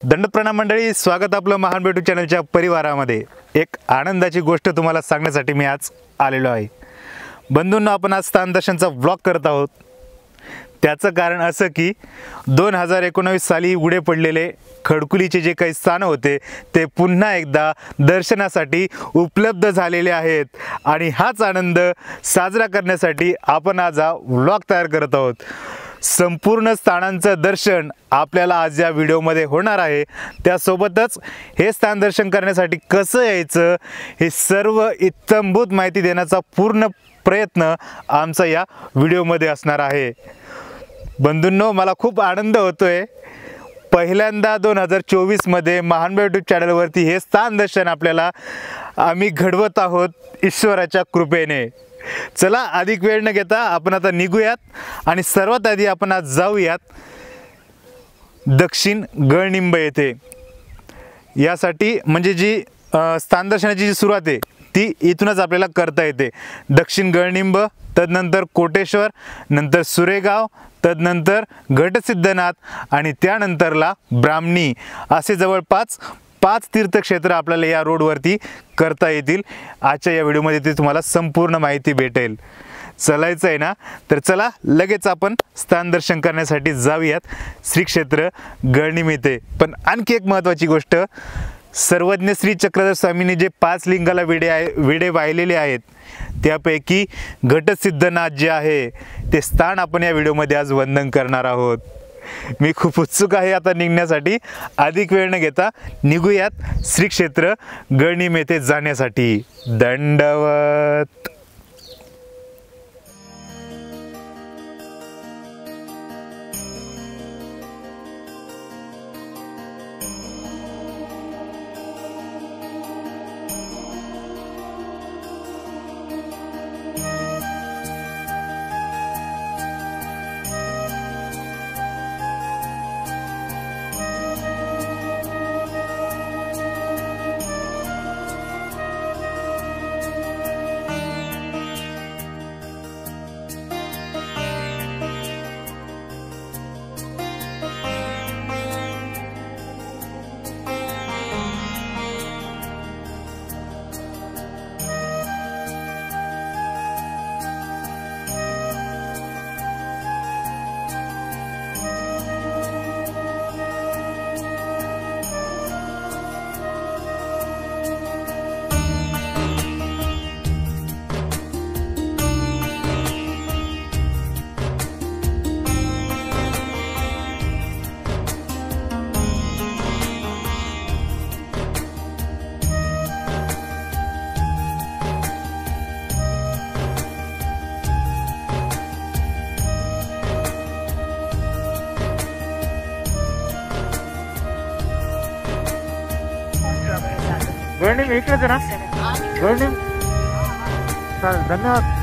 दंड प्रणाम मंडळी, स्वागत आपलं महान बेटू चॅनलच्या परिवारामध्ये। एक आनंदाची गोष्ट तुम्हाला सांगण्यासाठी मी आज आलेलो आहे। बंधूंनो, आपण आज स्थान दर्शनचा व्लॉग करत आहोत। त्याचं कारण असं की 2019 साली उघडे पडलेले खडकुलीचे जे काही स्थान होते ते पुन्हा एकदा दर्शनासाठी उपलब्ध झालेले आहेत आणि हाच आनंद साजरा करण्यासाठी आपण आज हा व्लॉग तयार करत आहोत। संपूर्ण स्थानांचं दर्शन आपल्याला आज या व्हिडिओमध्ये होणार आहे। त्यासोबतच हे स्थान दर्शन करण्यासाठी कसं यायचं हे सर्व इत्थंभूत माहिती देण्याचा पूर्ण प्रयत्न आमचा या व्हिडिओमध्ये असणार आहे। बंधूंनो, मला खूप आनंद होतोय। पहिल्यांदा 2024 मध्ये महान बेटू चॅनलवरती हे स्थान दर्शन आपल्याला आम्ही घडवत आहोत ईश्वराच्या कृपेने। चला, अधिक वेळ न घेता आपण आता निघूयात आणि सर्वात आधी आपण आज जाऊयात दक्षिण गळनिंब येथे। यासाठी म्हणजे जी स्थान दर्शनाची जी सुरुवात आहे ती इथूनच आपल्याला करता येते। दक्षिण गळनिंब, तदनंतर कोटेश्वर, नंतर सुरेगाव, तदनंतर घटसिद्धनाथ आणि त्यानंतरला ब्राह्मणी, असे जवळपास 5 तीर्थक्षेत्र आपल्याला या रोडवरती करता येतील। आजच्या या व्हिडिओमध्ये ते तुम्हाला संपूर्ण माहिती भेटेल। चलायचं आहे ना, तर चला लगेच आपण स्थान दर्शन करण्यासाठी जाऊयात श्री क्षेत्र गळनिंब येथे। पण आणखी एक महत्त्वाची गोष्ट, सर्वज्ञ श्री चक्रधर स्वामींनी जे 5 लिंगाला विडे वाहिलेले आहेत त्यापैकी घटसिद्धनाथ जे आहे ते स्थान आपण या व्हिडिओमध्ये आज वंदन करणार आहोत। मी खूप उत्सुक आहे आता निघण्यासाठी। अधिक वेळ न घेता निघूयात श्री क्षेत्र गळनिंब येथे जाण्यासाठी। दंडवत। गळनिंब इकडेच आहे ना? गळनिंब, चालेल, धन्यवाद।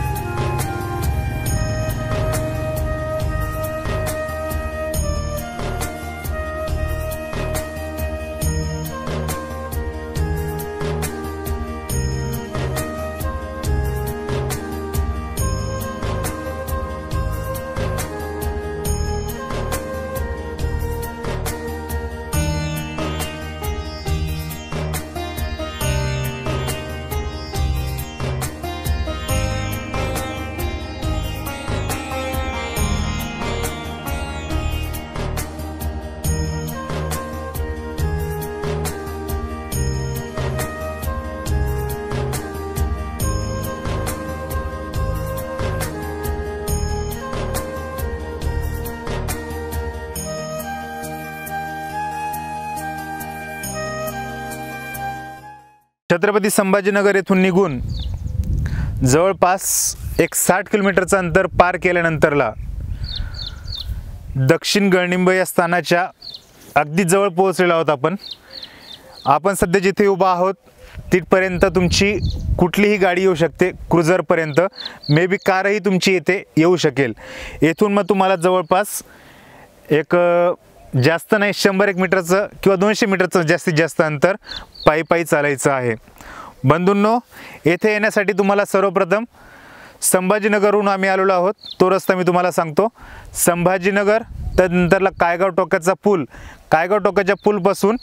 छत्रपती संभाजीनगर येथून निघून जवळपास एक 60 किलोमीटरचं अंतर पार केल्यानंतरला दक्षिण गळनिंब या स्थानाच्या अगदी जवळ पोहोचलेलो आहोत। आपण सध्या जिथे उभा आहोत तिथपर्यंत तुमची कुठलीही गाडी येऊ शकते, क्रुझरपर्यंत, मे बी कारही तुमची येथे येऊ शकेल। येथून मग तुम्हाला जवळपास एक जास्त नाही 100 मीटरचं किंवा 200 मीटरचं जास्तीत जास्त अंतर पायी पायी चालायचं आहे। बंधूंनो, येथे येण्यासाठी तुम्हाला सर्वप्रथम संभाजीनगरहून आम्ही आलेलो आहोत, तो रस्ता मी तुम्हाला सांगतो. संभाजीनगर, त्यानंतरला कायगाव टोकाचा पूल, कायगाव टोकाच्या पूलपासून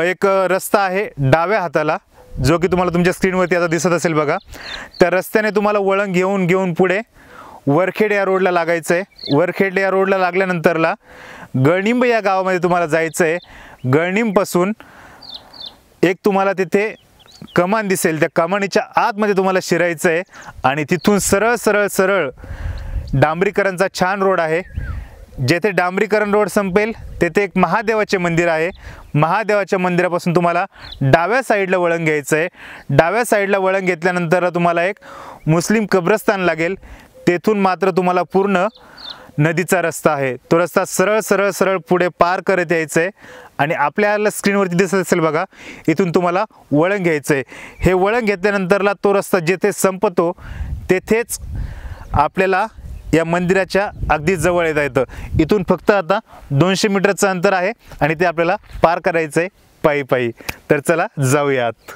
एक रस्ता आहे डाव्या हाताला, जो की तुम्हाला तुमच्या स्क्रीनवरती आता दिसत असेल बघा. त्या रस्त्याने तुम्हाला वळण घेऊन पुढे वरखेड या रोडला लागायचं आहे. वरखेड या रोडला लागल्यानंतरला गळनिंब या गावामध्ये तुम्हाला जायचं आहे. गळनिंबपासून एक तुम्हाला तिथे कमान दिसेल, त्या कमानीच्या आतमध्ये तुम्हाला शिरायचं आहे आणि तिथून सरळ सरळ सरळ डांबरीकरणचा छान रोड आहे. जेथे डांबरीकरण रोड संपेल तेथे एक महादेवाचे मंदिर आहे. महादेवाच्या मंदिरापासून तुम्हाला डाव्या साईडला वळण घ्यायचं आहे. डाव्या साईडला वळण घेतल्यानंतर तुम्हाला एक मुस्लिम कब्रस्तान लागेल. तेथून मात्र तुम्हाला पूर्ण नदीचा रस्ता आहे. तो रस्ता सरळ सरळ सरळ पुढे पार करत यायचं आहे आणि आपल्याला स्क्रीनवरती दिसत असेल बघा, इथून तुम्हाला वळण घ्यायचं आहे. हे वळण घेतल्यानंतरला तो रस्ता जेथे संपतो तेथेच आपल्याला या मंदिराच्या अगदी जवळ येता येतं. इथून फक्त आता 200 मीटरचं अंतर आहे आणि ते आपल्याला पार करायचं आहे पायी पायी. तर चला जाऊयात.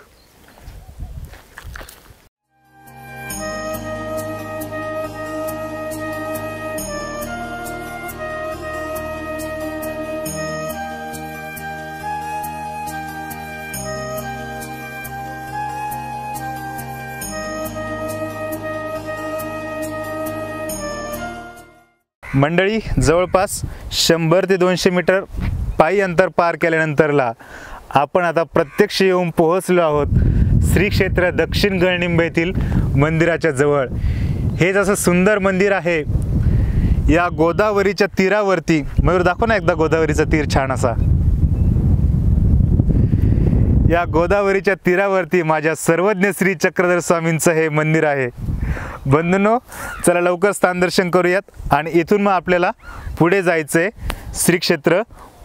मंडळी, जवळपास 100 ते 200 मीटर पायी अंतर पार केल्यानंतरला आपण आता प्रत्यक्ष येऊन पोहोचलो आहोत श्री क्षेत्र दक्षिण गळनिंब येथील मंदिराच्या जवळ. हे जसं सुंदर मंदिर आहे या गोदावरीच्या तीरावरती. मयूर दाखव ना एकदा गोदावरीचा तीर छान असा. या गोदावरीच्या तीरावरती माझ्या सर्वज्ञ श्री चक्रधर स्वामींचं हे मंदिर आहे. बंधूंनो, चला लवकर स्थान दर्शन करूयात आणि इथून मग आपल्याला पुढे जायचं आहे श्री क्षेत्र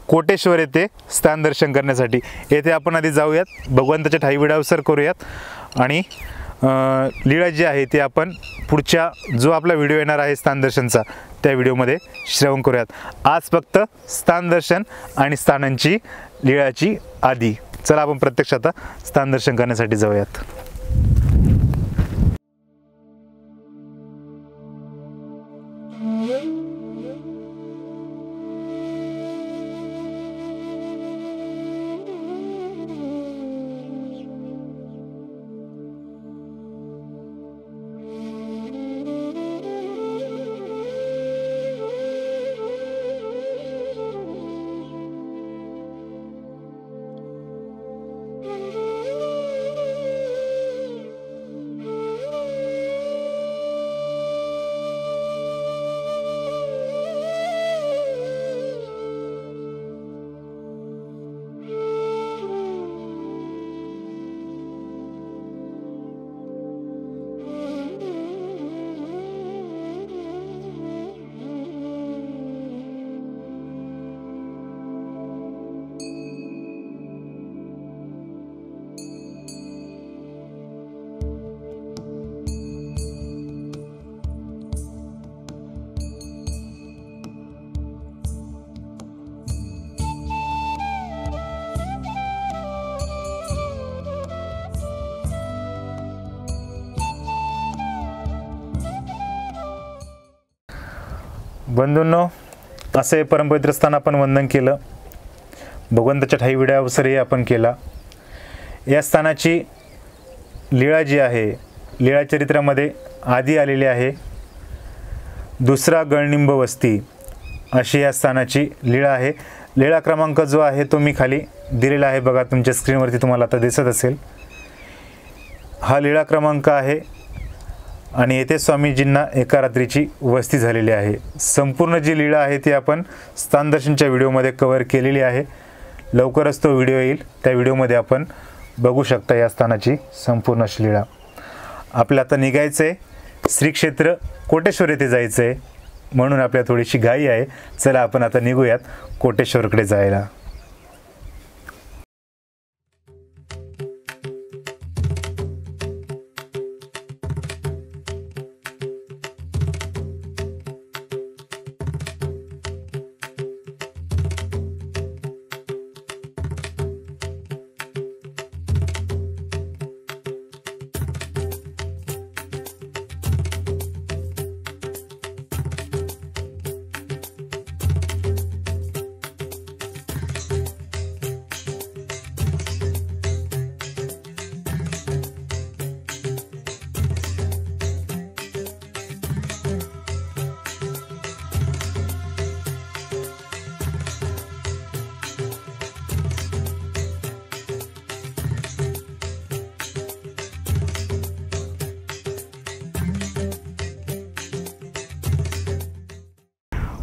कोटेश्वर येथे स्थान दर्शन करण्यासाठी. येथे आपण आधी जाऊयात, भगवंताच्या ठाई विडावसर करूयात आणि लीळा जी आहे ती आपण पुढच्या जो आपला व्हिडिओ येणार आहे स्थान दर्शनचा त्या व्हिडिओमध्ये श्रवण करूयात. आज फक्त स्थान दर्शन आणि स्थानांची लीळाची आधी. चला आपण प्रत्यक्ष आता स्थान दर्शन करण्यासाठी जाऊयात. बंधूंनो, असे परमपवित्र स्थान आपण वंदन केलं. भगवंताच्या ठाई विड्यावसरही आपण केला. या स्थानाची लीळा जी आहे, लीळा चरित्रामध्ये आधी आलेली आहे. दुसरा गळनिंब वस्ती अशी या स्थानाची लीळा आहे. लीळा क्रमांक जो आहे तो मी खाली दिलेला आहे बघा, तुमच्या स्क्रीनवरती तुम्हाला आता दिसत असेल. हा लीळा क्रमांक आहे आणि येथे स्वामीजींना एका रात्रीची वस्ती झालेली आहे. संपूर्ण जी लीळा आहे ती आपण स्थान दर्शनच्या व्हिडिओमध्ये कव्हर केलेली आहे. लवकरच तो व्हिडिओ येईल, त्या व्हिडिओमध्ये आपण बघू शकता या स्थानाची संपूर्ण अशी लीळा. आपल्याला आता निघायचं आहे, श्री क्षेत्र कोटेश्वर येथे जायचं आहे, म्हणून आपल्याला थोडीशी घाई आहे. चला आपण आता निघूयात कोटेश्वरकडे जायला.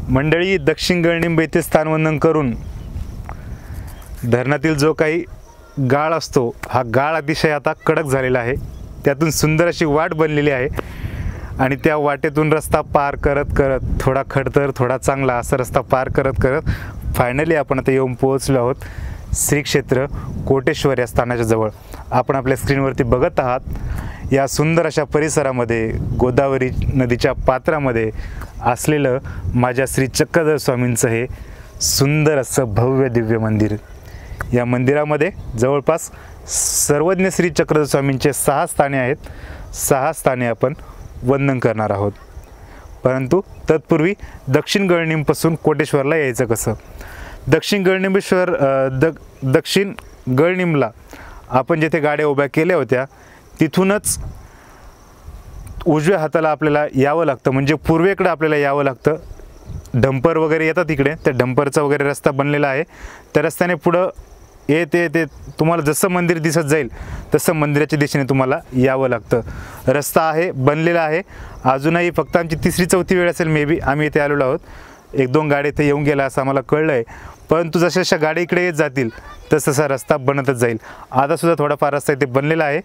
मंडळी, दक्षिण गळनिंब येथे स्थानवंदन करून धरणातील जो काही गाळ असतो, हा गाळ अतिशय आता कडक झालेला आहे. त्यातून सुंदर अशी वाट बनलेली आहे आणि त्या वाटेतून रस्ता पार करत करत, थोडा खडतर थोडा चांगला असा रस्ता पार करत करत फायनली आपण आता येऊन पोहोचलो आहोत श्री क्षेत्र कोटेश्वर या स्थानाच्या जवळ. आपण आपल्या स्क्रीनवरती बघत आहात या सुंदर अशा परिसरामध्ये, गोदावरी नदीच्या पात्रामध्ये असलेलं माझ्या श्री चक्रधर स्वामींचं हे सुंदर असं भव्य दिव्य मंदिर. या मंदिरामध्ये जवळपास सर्वज्ञ श्री चक्रधर स्वामींचे 6 स्थाने आहेत. 6 स्थाने आपण वंदन करणार आहोत. परंतु तत्पूर्वी दक्षिण गळनिंबपासून कोटेश्वरला यायचं कसं? दक्षिण गळनिंबला आपण जिथे गाड्या उभ्या केल्या होत्या तिथूनच उजव्या हाताला आपल्याला यावं लागतं, म्हणजे पूर्वेकडे आपल्याला यावं लागतं. डंपर वगैरे येतात तिकडे, त्या डंपरचा वगैरे रस्ता बनलेला आहे. त्या रस्त्याने पुढं येते तुम्हाला जसं मंदिर दिसत जाईल तसं मंदिराच्या दिशेने तुम्हाला यावं लागतं. रस्ता आहे, बनलेला आहे. अजूनही फक्त आमची 3री-4थी वेळ असेल मे बी आम्ही इथे आलेलो आहोत. 1-2 गाड्या इथे येऊन गेल्या असं आम्हाला कळलं आहे. परंतु जशा जशा गाड्या इकडे येत जातील तसा रस्ता बनतच जाईल. आतासुद्धा थोडाफार रस्ता इथे बनलेला आहे.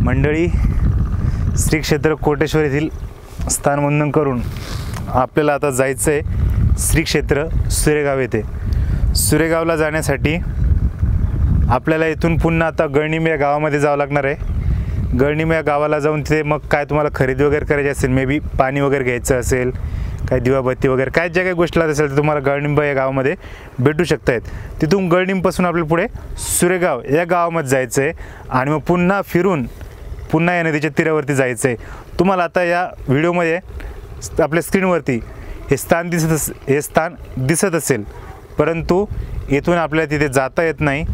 मंडळी, श्री क्षेत्र कोटेश्वर येथील स्थानवंदन करून आपल्याला आता जायचं आहे श्री क्षेत्र सुरेगाव येथे. सुरेगावला जाण्यासाठी आपल्याला इथून पुन्हा आता गळनिंब या गावामध्ये जावं लागणार आहे. गळनिंब या गावाला जाऊन तिथे मग काय तुम्हाला खरेदी वगैरे करायची असेल, मे बी पाणी वगैरे घ्यायचं असेल, काय दिवाबत्ती वगैरे काय ज्या काही गोष्टी लागत असेल तर तुम्हाला गळनिंब या गावामध्ये भेटू शकत आहेत. तिथून गळनिंबपासून आपल्याला पुढे सुरेगाव या गावामध्ये जायचं आहे आणि मग पुन्हा फिरून पुन्हा या नदीच्या तीरावरती जायचं आहे. तुम्हाला आता या व्हिडिओमध्ये आपल्या स्क्रीनवरती हे स्थान दिसत असेल, परंतु येथून आपल्याला तिथे जाता येत नाही.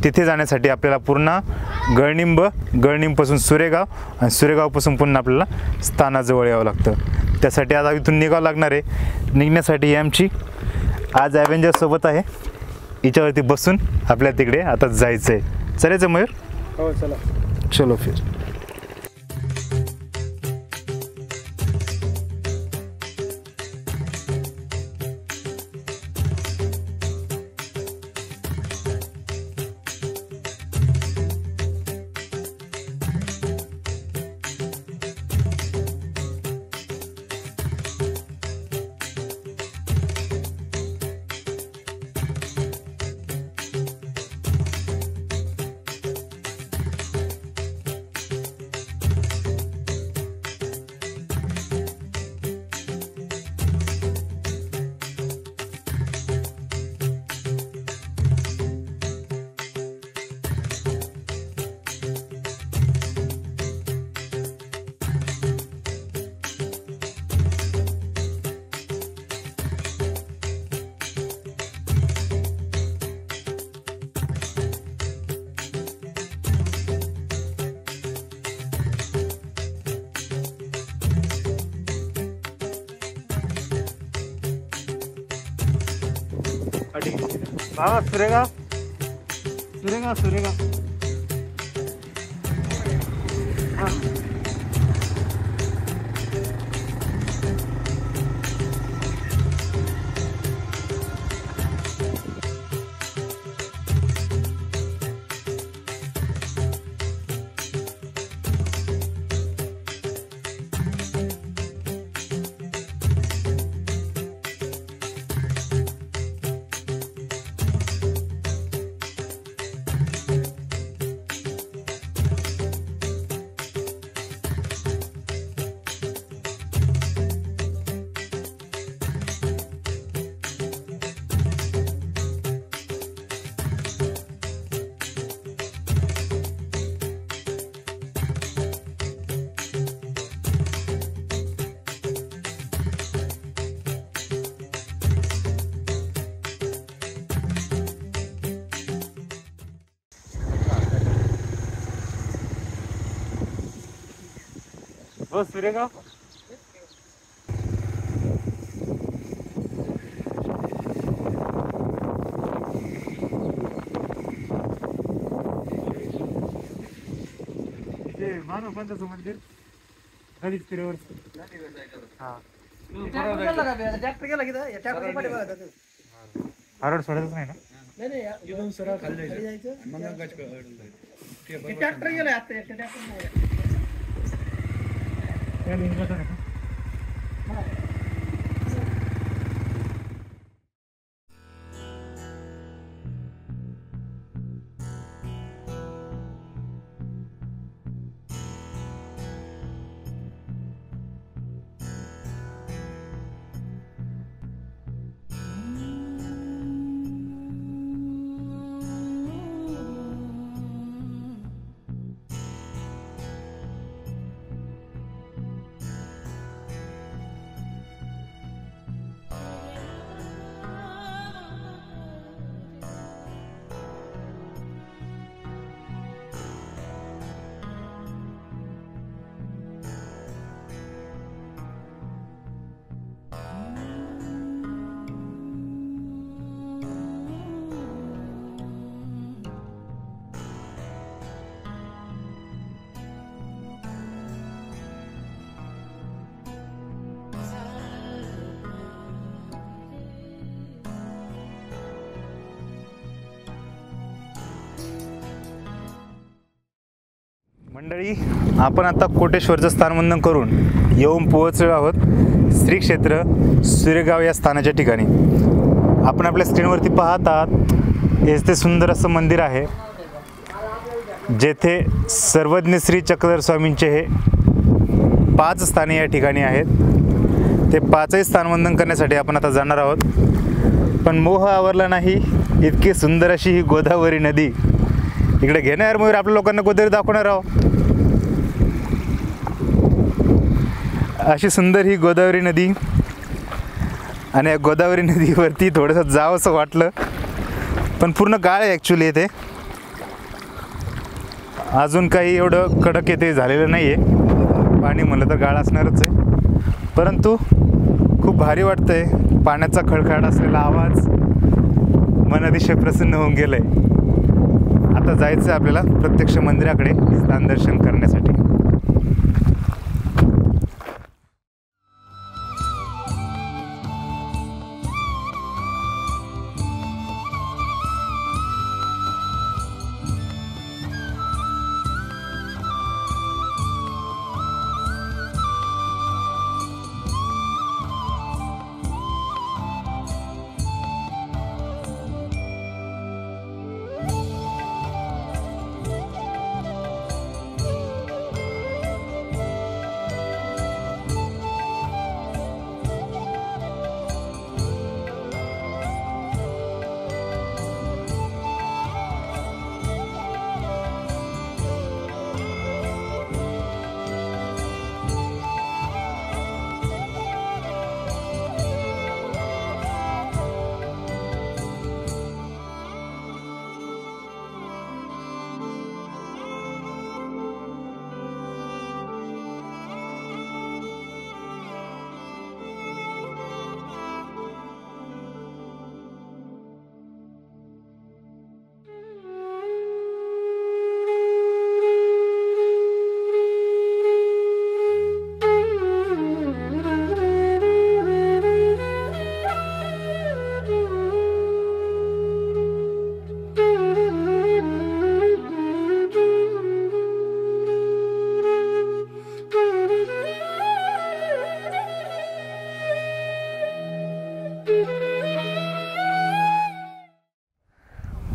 तिथे जाण्यासाठी आपल्याला पूर्ण गळनिंबपासून सुरेगाव आणि सुरेगावपासून पुन्हा आपल्याला स्थानाजवळ यावं लागतं. त्यासाठी आता इथून निघावं लागणार आहे. निघण्यासाठी ही आमची आज ॲव्हेंजरसोबत आहे. हिच्यावरती बसून आपल्या तिकडे आता जायचं आहे. चालायचं मयूर? हो चला. चलो फिर. बाबा सुरेगाव सुरेगाव सुरेगाव. हो सुरेगाव. मानव पंथाचं मंदिर गणेश तिरेवर. हरड सोडायचं नाही ना? इथून सरळ खाली जायचं. ट्रॅक्टर गेलाय आता. ट्रॅक्टर मंडळी, आपण आता कोटेश्वरचं स्थानवंदन करून येऊन पोहोचलो आहोत श्री क्षेत्र सुरेगाव या स्थानाच्या ठिकाणी. आपण आपल्या स्क्रीनवरती पाहत आहात हेच ते सुंदर असं मंदिर आहे, जेथे सर्वज्ञ श्री चक्रधर स्वामींचे हे 5 स्थाने या ठिकाणी आहेत. ते 5ही स्थानवंदन करण्यासाठी आपण आता जाणार आहोत. पण मोह आवरला नाही, इतकी सुंदर अशी ही गोदावरी नदी. इकडे घेणार मयूर, आपल्या लोकांना गोदावरी दाखवणार आहोत. अशी सुंदर ही गोदावरी नदी, आणि या गोदावरी नदीवरती थोडंसं जावंसं वाटलं, पण पूर्ण गाळ आहे ॲक्च्युली इथे. अजून काही एवढं कडक येथे झालेलं नाही आहे, पाणी म्हणलं तर गाळ असणारच आहे, परंतु खूप भारी वाटतं आहे. पाण्याचा खळखळाट असलेला आवाज मन अतिशय प्रसन्न होऊन गेलं आहे. आता जायचं आहे आपल्याला प्रत्यक्ष मंदिराकडे स्थान दर्शन करण्यासाठी.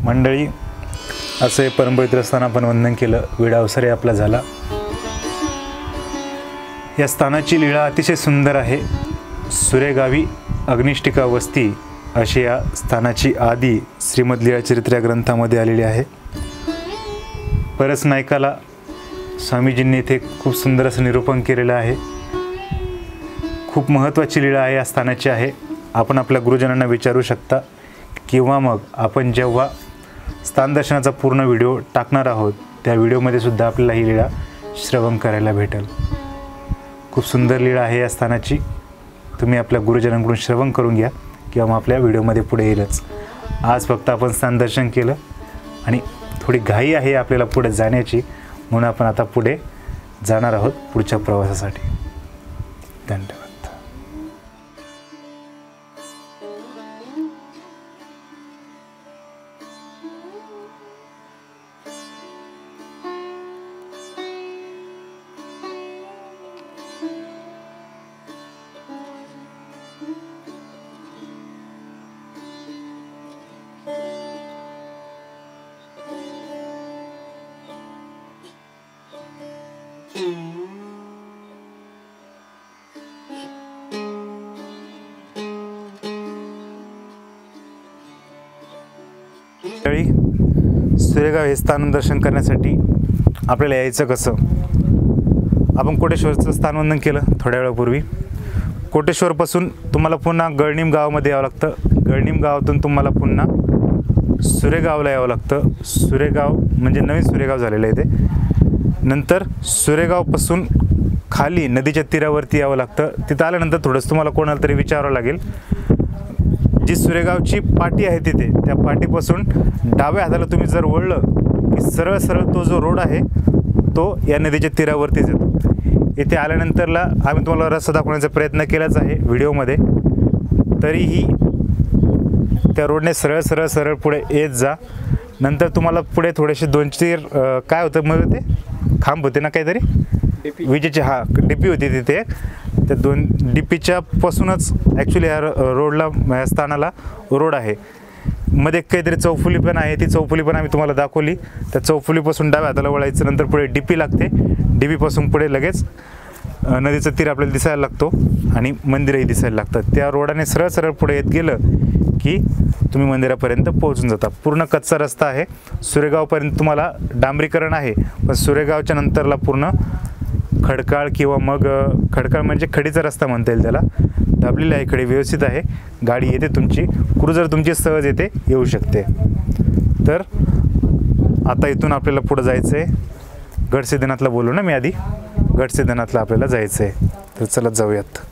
मंडळी, असे परमपवित्र स्थान आपण वंदन केलं. वेळ अवसरही आपला झाला. या स्थानाची लीळा अतिशय सुंदर आहे. सुरेगावी अग्निष्टिका वस्ती अशी या स्थानाची आदी श्रीमद लीळाचरित्र या ग्रंथामध्ये आलेली आहे. परस नायकाला स्वामीजींनी इथे खूप सुंदर असं निरूपण केलेलं आहे. खूप महत्त्वाची लीळा आहे या स्थानाची आहे. आपण आपल्या गुरुजनांना विचारू शकता किंवा मग आपण जेव्हा स्थान दर्शनाचा पूर्ण व्हिडिओ टाकणार आहोत त्या व्हिडिओमध्ये सुद्धा आपल्याला ही लीळा श्रवण करायला भेटेल. खूप सुंदर लीळा आहे या स्थानाची. तुम्ही आपल्या गुरुजनांकडून श्रवण करून घ्या किंवा मग आपल्या व्हिडिओमध्ये पुढे येईलच. आज फक्त आपण स्थान दर्शन केलं आणि थोडी घाई आहे आपल्याला पुढे जाण्याची, म्हणून आपण आता पुढे जाणार आहोत पुढच्या प्रवासासाठी. धन्यवाद. सुरेगाव हे स्थान दर्शन करण्यासाठी आपल्याला यायचं कसं? आपण कोटेश्वरचं स्थानवंदन केलं थोड्या वेळापूर्वी. कोटेश्वरपासून तुम्हाला पुन्हा गळणीम गावामध्ये यावं लागतं. गळणीम गावातून तुम्हाला पुन्हा सुरेगावला यावं लागतं. सुरेगाव म्हणजे नवीन सुरेगाव झालेलं आहे ते. नंतर सुरेगावपासून खाली नदीच्या तीरावरती यावं लागतं. तिथं आल्यानंतर थोडंसं तुम्हाला कोणाला तरी विचारावं लागेल. जी सुरेगावची पाटी आहे तिथे, त्या पाटीपासून डाव्या हाताला तुम्ही जर वळलं की सरळ सरळ तो जो रोड आहे तो या नदीच्या तीरावरतीच येतो. इथे आल्यानंतरला आम्ही तुम्हाला रस्ता दाखवण्याचा प्रयत्न केलाच आहे व्हिडिओमध्ये. तरीही त्या रोडने सरळ सरळ सरळ पुढे येत जा. नंतर तुम्हाला पुढे थोडेसे 2-4 काय होतं मग ते खांब होते ना काहीतरी विजेचे, डिपी होती तिथे. त्या 2 डिपीच्या पासूनच ॲक्च्युली ह्या रोडला, ह्या स्थानाला रोड आहे. मध्ये काहीतरी चौफुली पण आहे, ती चौफुली पण आम्ही तुम्हाला दाखवली. त्या चौफुलीपासून डाव्या हाताला वळायचं. नंतर पुढे डिपी लागते. डिपीपासून पुढे लगेच नदीचा तीर आपल्याला दिसायला लागतो आणि मंदिरही दिसायला लागतं. त्या रोडाने सरळ सरळ पुढे येत गेलं की तुम्ही मंदिरापर्यंत पोहोचून जाता. पूर्ण कच्चा रस्ता आहे. सुरेगावपर्यंत तुम्हाला डांबरीकरण आहे, पण सुरेगावच्या नंतरला पूर्ण खडकाळ किंवा मग खडकाळ म्हणजे खडीचा रस्ता म्हणता येईल त्याला. दाबलेली आहे खडी, व्यवस्थित आहे. गाडी येते तुमची, क्रुझर तुमची सहज येते येऊ शकते. तर आता इथून आपल्याला पुढं जायचं आहे. गडसिद्धनाथला बोलू ना मी आधी, गडसिद्धनाथला आपल्याला जायचं आहे. तर चला जाऊयात.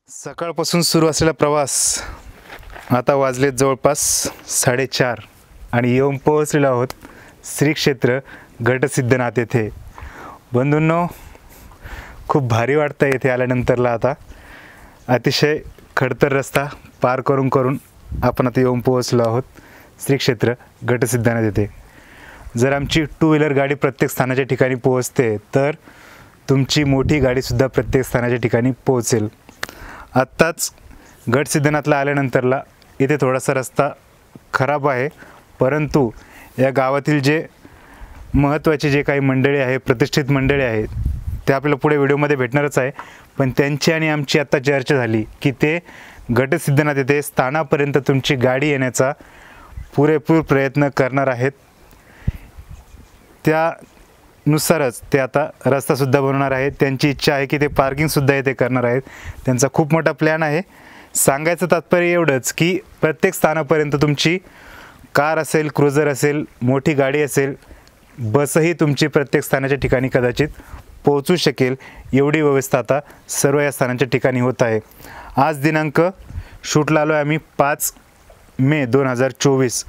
सकाळपासून सुरू असलेला प्रवास आता वाजलेत जवळपास 4:30 आणि येऊन पोहोचलेलो आहोत श्री क्षेत्र गडसिद्धनाथ येथे. बंधूंनो, खूप भारी वाटतं येथे आल्यानंतरला. आता अतिशय खडतर रस्ता पार करून आपण आता येऊन पोहोचलो आहोत श्री क्षेत्र गडसिद्धनाथ येथे. जर आमची 2 व्हीलर गाडी प्रत्येक स्थानाच्या ठिकाणी पोहोचते तर तुमची मोठी गाडीसुद्धा प्रत्येक स्थानाच्या ठिकाणी पोहोचेल. आत्ताच गडसिद्धनाथला आल्यानंतरला इथे थोडासा रस्ता खराब आहे, परंतु या गावातील जे महत्त्वाचे जे काही मंडळी आहे, प्रतिष्ठित मंडळी आहेत, ते आपल्याला पुढे व्हिडिओमध्ये भेटणारच आहे. पण त्यांची आणि आमची आत्ता चर्चा झाली की ते गडसिद्धनाथ येथे स्थानापर्यंत तुमची गाडी येण्याचा पुरेपूर प्रयत्न करणार आहेत. त्यानुसारच ते आता रस्तासुद्धा बनवणार आहेत. त्यांची इच्छा आहे की ते पार्किंगसुद्धा येथे करणार आहेत. त्यांचा खूप मोठा प्लॅन आहे. सांगायचं तात्पर्य एवढंच की प्रत्येक स्थानापर्यंत तुमची कार असेल, क्रुझर असेल, मोठी गाडी असेल, बसही तुमची प्रत्येक स्थानाच्या ठिकाणी कदाचित पोहोचू शकेल, एवढी व्यवस्था आता सर्व या स्थानांच्या ठिकाणी होत आहे. आज दिनांक शूटला आलो आहे आम्ही 5 मे 2024.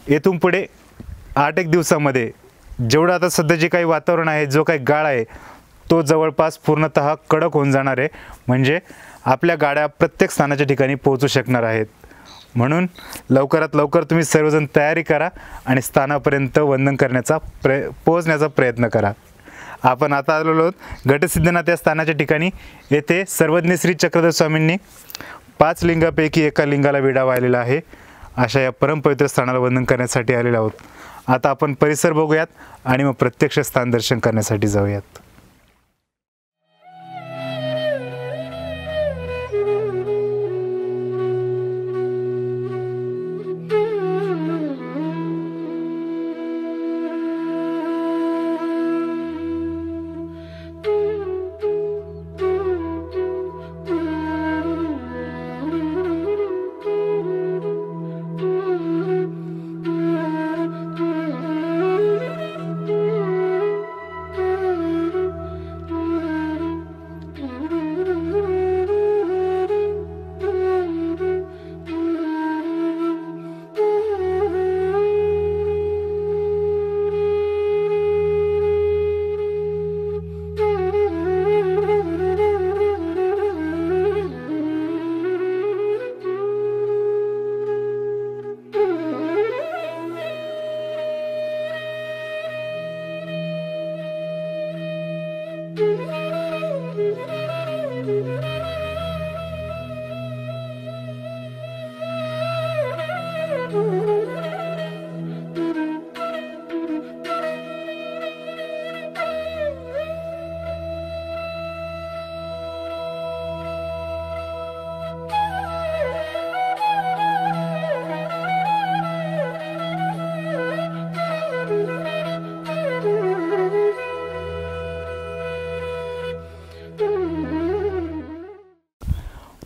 येथून पुढे 8 एक दिवसामध्ये जेवढं आता सध्या जे काही वातावरण आहे, जो काही गाळ आहे, तो जवळपास पूर्णतः कडक होऊन जाणार आहे. म्हणजे आपल्या गाड्या प्रत्येक स्थानाच्या ठिकाणी पोहोचू शकणार आहेत. म्हणून लवकरात लवकर तुम्ही सर्वजण तयारी करा आणि स्थानापर्यंत वंदन करण्याचा पोहोचण्याचा प्रयत्न करा. आपण आता आलेलो आहोत गडसिद्धनाथ या स्थानाच्या ठिकाणी. येथे सर्वज्ञ श्री चक्रधर स्वामींनी 5 लिंगापैकी एका लिंगाला विडा वाहिलेला आहे. अशा या परमपवित्र स्थानाला वंदन करण्यासाठी आलेलो आहोत. आता आपण परिसर बघूयात आणि मग प्रत्यक्ष स्थान दर्शन करण्यासाठी जाऊयात.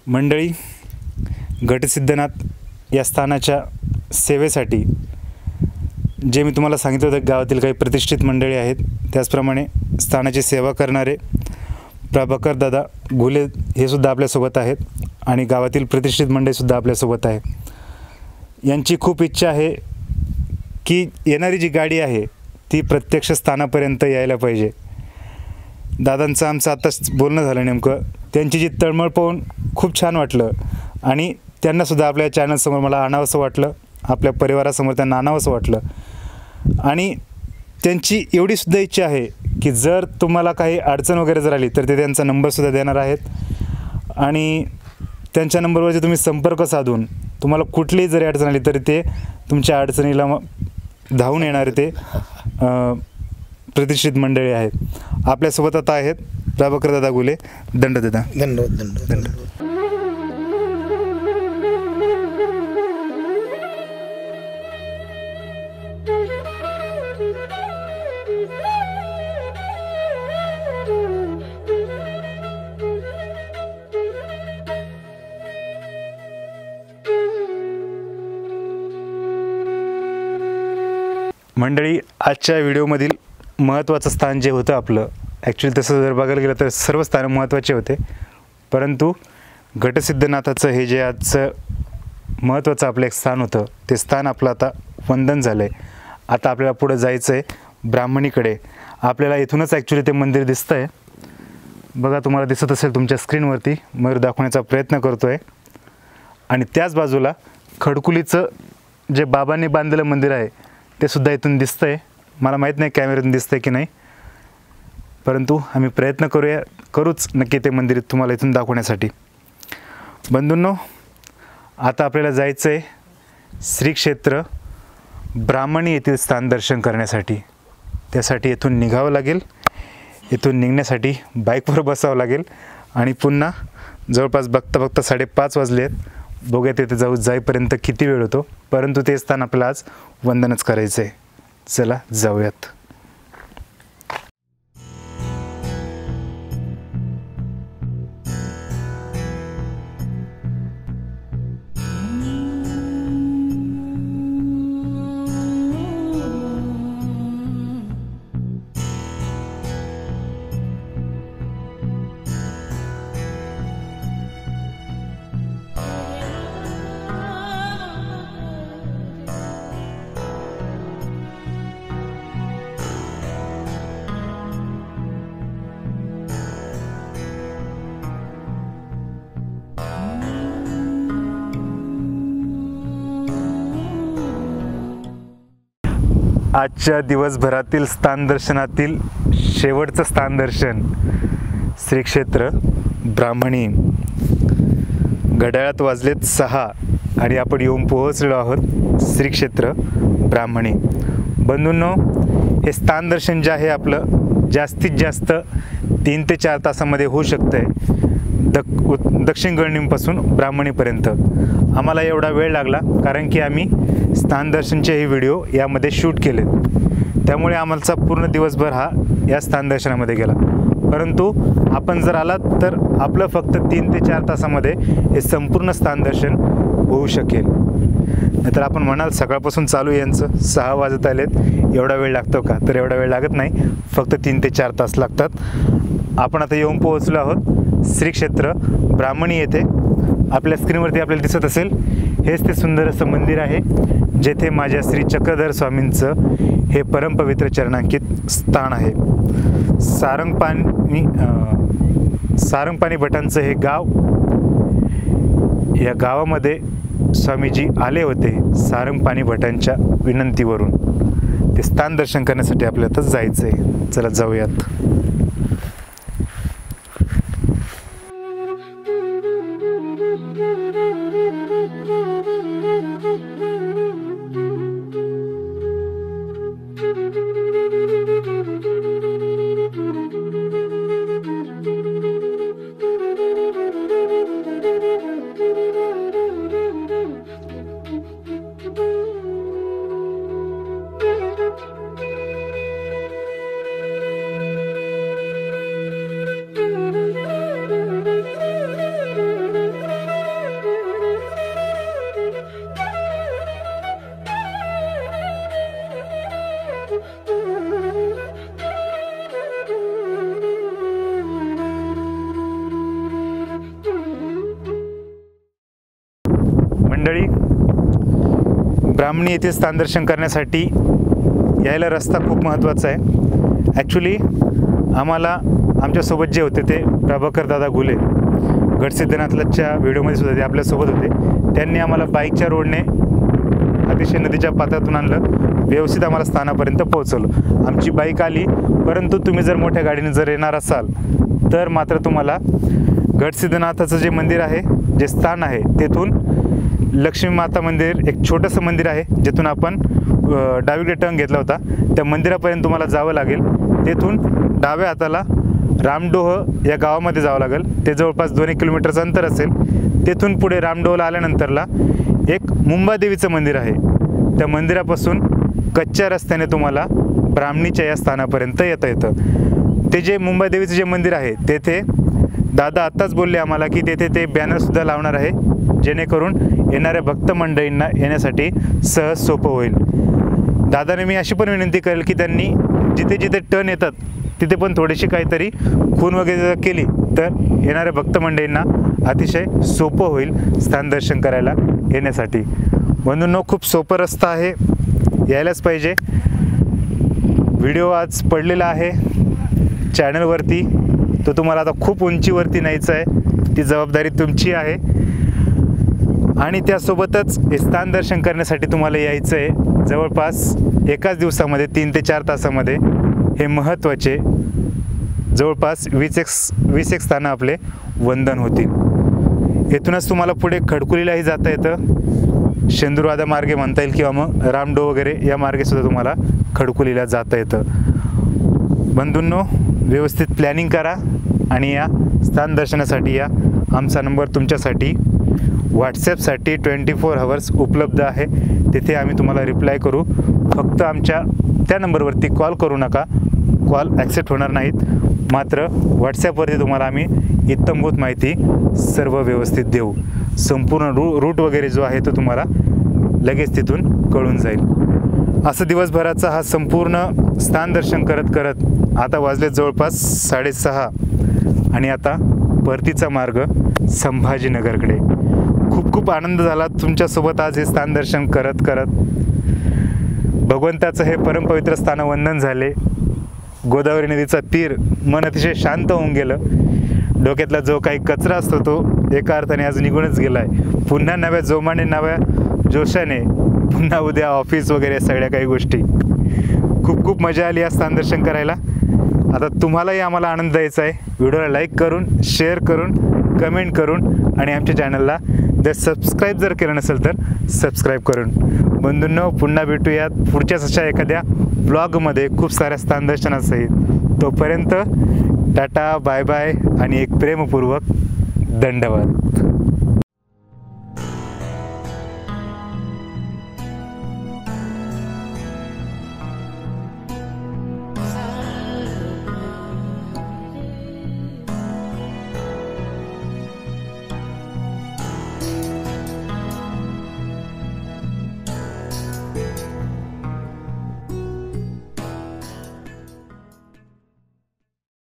मंडळी, गडसिद्धनाथ या स्थानाच्या सेवेसाठी जे मी तुम्हाला सांगितलं होतं, गावातील काही प्रतिष्ठित मंडळी आहेत, त्याचप्रमाणे स्थानाची सेवा करणारे प्रभाकर दादा घुले हे सुद्धा आपल्यासोबत आहेत आणि गावातील प्रतिष्ठित मंडळीसुद्धा आपल्यासोबत आहे. यांची खूप इच्छा आहे की येणारी जी गाडी आहे ती प्रत्यक्ष स्थानापर्यंत यायला पाहिजे. दादांचं आमचं आत्ताच बोलणं झालं नेमकं. त्यांची जी तळमळ पाहून खूप छान वाटलं आणि त्यांनासुद्धा आपल्या चॅनलसमोर मला आणावंसं वाटलं, आपल्या परिवारासमोर त्यांना आणावंसं वाटलं. आणि त्यांची एवढीसुद्धा इच्छा आहे की जर तुम्हाला काही अडचण वगैरे जर आली तर ते त्यांचा नंबरसुद्धा देणार आहेत आणि त्यांच्या नंबरवरती तुम्ही संपर्क साधून तुम्हाला कुठलीही जरी अडचण आली तरी ते तुमच्या अडचणीला धावून येणारे ते प्रतिष्ठित मंडळी आहेत. आपल्यासोबत आता आहेत प्रभाकर दादा गुले. दंडदादा. धन्यवाद धन्यवाद. मंडळी, आजच्या व्हिडिओमधील महत्त्वाचं स्थान जे होतं आपलं, ॲक्च्युली तसं जर बघायला गेलं तर सर्व स्थानं महत्त्वाचे होते, परंतु घटसिद्धनाथाचं हे जे आजचं महत्त्वाचं आपलं एक स्थान होतं ते स्थान आपलं आता वंदन झालं आहे. आता आपल्याला पुढं जायचं आहे ब्राह्मणीकडे. आपल्याला इथूनच ॲक्च्युली ते मंदिर दिसतं आहे बघा, तुम्हाला दिसत असेल तुमच्या स्क्रीनवरती. मयूर दाखवण्याचा प्रयत्न करतो आहे आणि त्याच बाजूला खडकुलीचं जे बाबांनी बांधलेलं मंदिर आहे ते सुद्धा इथून दिसतं आहे. मला माहीत नाही कॅमेऱ्यातून दिसतं आहे की नाही, परंतु आम्ही प्रयत्न करूच नक्की ते मंदिर तुम्हाला इथून दाखवण्यासाठी. बंधूंनो, आता आपल्याला जायचं आहे श्री क्षेत्र ब्राह्मणी येथील स्थान दर्शन करण्यासाठी. त्यासाठी इथून निघावं लागेल. इथून निघण्यासाठी बाईकवर बसावं लागेल आणि पुन्हा जवळपास बघता बघता 5:30 वाजले आहेत. बघूया तिथे जाईपर्यंत किती वेळ होतो, परंतु ते स्थान आपल्याला आज वंदनच करायचं आहे. चला जाऊयात. आजच्या दिवसभरातील स्थानदर्शनातील शेवटचं स्थानदर्शन श्री क्षेत्र ब्राह्मणी. घड्याळात वाजलेत 6 आणि आपण येऊन पोहोचलो आहोत श्री क्षेत्र ब्राह्मणी. बंधूंनो, हे स्थानदर्शन जे आहे आपलं जास्तीत जास्त 3 ते 4 तासामध्ये होऊ शकतं आहे. दक्षिण गळणीपासून ब्राह्मणीपर्यंत आम्हाला एवढा वेळ लागला कारण की आम्ही स्थानदर्शनचे हे व्हिडिओ यामध्ये शूट केले, त्यामुळे आम्हाला पूर्ण दिवसभर हा या स्थानदर्शनामध्ये गेला. परंतु आपण जर आलात तर आपलं फक्त 3 ते 4 तासामध्ये हे संपूर्ण स्थानदर्शन होऊ शकेल. नाहीतर आपण म्हणाल सकाळपासून चालू यांचं 6 वाजत आलेत, एवढा वेळ लागतो का? तर एवढा वेळ लागत नाही, फक्त 3 ते 4 तास लागतात. आपण आता येऊन पोहोचलो आहोत श्री क्षेत्र ब्राह्मणी येथे. आपल्या स्क्रीनवरती आपल्याला दिसत असेल हेच ते सुंदर असं मंदिर आहे जेथे माझ्या श्री चक्रधर स्वामींचं हे परमपवित्र चरणांकित स्थान आहे. सारंगपाणी भटांचं हे गाव, या गावामध्ये स्वामीजी आले होते सारंगपाणी भटांच्या विनंतीवरून. ते स्थान दर्शन करण्यासाठी आपल्याला तर जायचं आहे. चला जाऊयात. मंडळी, ब्राह्मणी येथे स्थानदर्शन करण्यासाठी यायला रस्ता खूप महत्त्वाचा आहे. ॲक्च्युली आम्हाला आमच्यासोबत जे होते ते प्रभाकर दादा गुले गडसिद्धनाथच्या व्हिडिओमध्ये सुद्धा ते आपल्यासोबत होते. त्यांनी आम्हाला बाईकच्या रोडने अतिशय नदीच्या पात्रातून आणलं, व्यवस्थित आम्हाला स्थानापर्यंत पोहोचवलं. आमची बाईक आली, परंतु तुम्ही जर मोठ्या गाडीने जर येणार असाल तर मात्र तुम्हाला गडसिद्धनाथाचं जे मंदिर आहे, जे स्थान आहे, तेथून लक्ष्मी माता मंदिर एक छोटंसं मंदिर आहे, जिथून आपण डावीकडे टर्न घेतला होता, त्या मंदिरापर्यंत तुम्हाला जावं लागेल. तेथून डाव्या हाताला रामडोह या गावामध्ये जावं लागेल. ते जवळपास 2 किलोमीटरचं अंतर असेल. तेथून पुढे रामडोहला आल्यानंतरला एक मुंबादेवीचं मंदिर आहे. त्या मंदिरापासून कच्च्या रस्त्याने तुम्हाला ब्राह्मणीच्या या स्थानापर्यंत येता येतं. ते जे मुंबादेवीचं जे मंदिर आहे तेथे दादा आत्ताच बोलले आम्हाला की तेथे ते बॅनरसुद्धा लावणार आहे, जेणेकरून येणाऱ्या भक्त मंडळींना येण्यासाठी सहज सोपं होईल. दादाने मी अशी पण विनंती करेल की त्यांनी जिथे जिथे टर्न येतात तिथे पण थोडीशी काहीतरी खून वगैरे जर केली तर येणाऱ्या भक्त मंडळींना अतिशय सोपं होईल स्थानदर्शन करायला येण्यासाठी. बंधूंनो, खूप सोपा रस्ता आहे, यायलाच पाहिजे. व्हिडिओ आज पडलेला आहे चॅनलवरती, तो तुम्हाला आता खूप उंचीवरती न्यायचा आहे, ती जबाबदारी तुमची आहे. आणि त्यासोबतच हे स्थानदर्शन करण्यासाठी तुम्हाला यायचं आहे. जवळपास एकाच दिवसामध्ये 3 ते 4 तासामध्ये हे महत्त्वाचे जवळपास 20 एक स्थानं आपले वंदन होतील. येथूनच तुम्हाला पुढे खडकुलीलाही जाता येतं, शेंदूरवादा मार्गे म्हणता येईल, किंवा मग रामडो वगैरे या मार्गेसुद्धा तुम्हाला खडकुलीला जाता येतं. बंधूंनो, व्यवस्थित प्लॅनिंग करा आणि या स्थानदर्शनासाठी या. आमचा नंबर तुमच्यासाठी व्हॉट्सॲपसाठी 24 आवर्स उपलब्ध आहे. तिथे आम्ही तुम्हाला रिप्लाय करू. फक्त आमच्या त्या नंबरवरती कॉल करू नका, कॉल ॲक्सेप्ट होणार नाहीत. मात्र व्हॉट्सॲपवरती तुम्हाला आम्ही इत्थंभूत माहिती सर्व व्यवस्थित देऊ. संपूर्ण रूट वगैरे जो आहे तो तुम्हाला लगेच तिथून कळून जाईल. असं दिवसभराचा हा संपूर्ण स्थानदर्शन करत करत आता वाजले जवळपास 6:30 आणि आता परतीचा मार्ग संभाजीनगरकडे. खूप खूप आनंद झाला तुमच्यासोबत आज हे स्थानदर्शन करत करत. भगवंताचं हे परमपवित्र स्थानवंदन झाले. गोदावरी नदीचा तीर मन अतिशय शांत होऊन गेलं. डोक्यातला जो काही कचरा असतो तो एका अर्थाने आज निघूनच गेला आहे. पुन्हा नव्या जोमाने, नव्या जोशाने पुन्हा उद्या ऑफिस वगैरे सगळ्या काही गोष्टी. खूप खूप मजा आली आज स्थानदर्शन करायला. आता तुम्हालाही आम्हाला आनंद द्यायचा आहे. व्हिडिओला लाईक करून, शेअर करून, कमेंट करून आणि आमच्या चॅनलला जर सबस्क्राईब जर केलं नसेल तर सबस्क्राईब करून. बंधूंनो, पुन्हा भेटूयात पुढच्याच अशा एखाद्या ब्लॉगमध्ये खूप साऱ्या स्थानदर्शनासहित. तोपर्यंत टाटा, बाय बाय आणि एक प्रेमपूर्वक दंडवत.